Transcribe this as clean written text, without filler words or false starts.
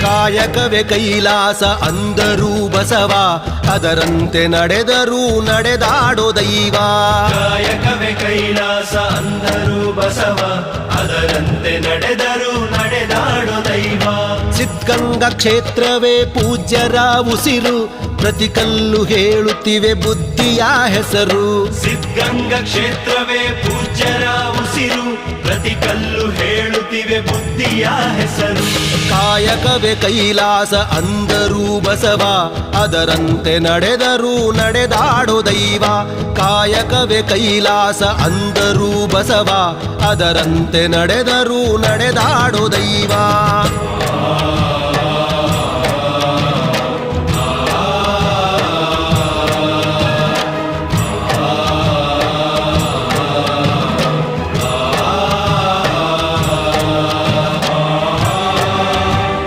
ಕಾಯಕವೇ ಕೈಲಾಸ ಅಂದರೂ ಬಸವ, ಅದರಂತೆ ನಡೆದರೂ ನಡೆದಾಡೋ ದೈವ. ಕಾಯಕವೇ ಕೈಲಾಸ ಅಂದರೂ ಬಸವ, ಅದರಂತೆ ನಡೆದರೂ ನಡೆದಾಡೋ ದೈವ. ಸಿದ್ಧಗಂಗಾ ಕ್ಷೇತ್ರವೇ ಪೂಜ್ಯರ ಉಸಿರು, ಪ್ರತಿ ಕಲ್ಲು ಹೇಳುತ್ತಿವೆ ಬುದ್ಧಿಯ ಹೆಸರು. ಸಿದ್ಧಗಂಗಾ ಕ್ಷೇತ್ರವೇ ಪೂಜ್ಯರ ಉಸಿರು, ಪ್ರತಿ ಕಲ್ಲು ಹೇಳುತ್ತಿವೆ ಬುದ್ಧಿಯ ಹೆಸರು. ಕಾಯಕವೇ ಕೈಲಾಸ ಅಂದರೂ ಬಸವ, ಅದರಂತೆ ನಡೆದರೂ ನಡೆದಾಡೋ ದೈವ. ಕಾಯಕವೇ ಕೈಲಾಸ ಅಂದರೂ ಬಸವ, ಅದರಂತೆ ನಡೆದರೂ ನಡೆದಾಡೋ ದೈವ.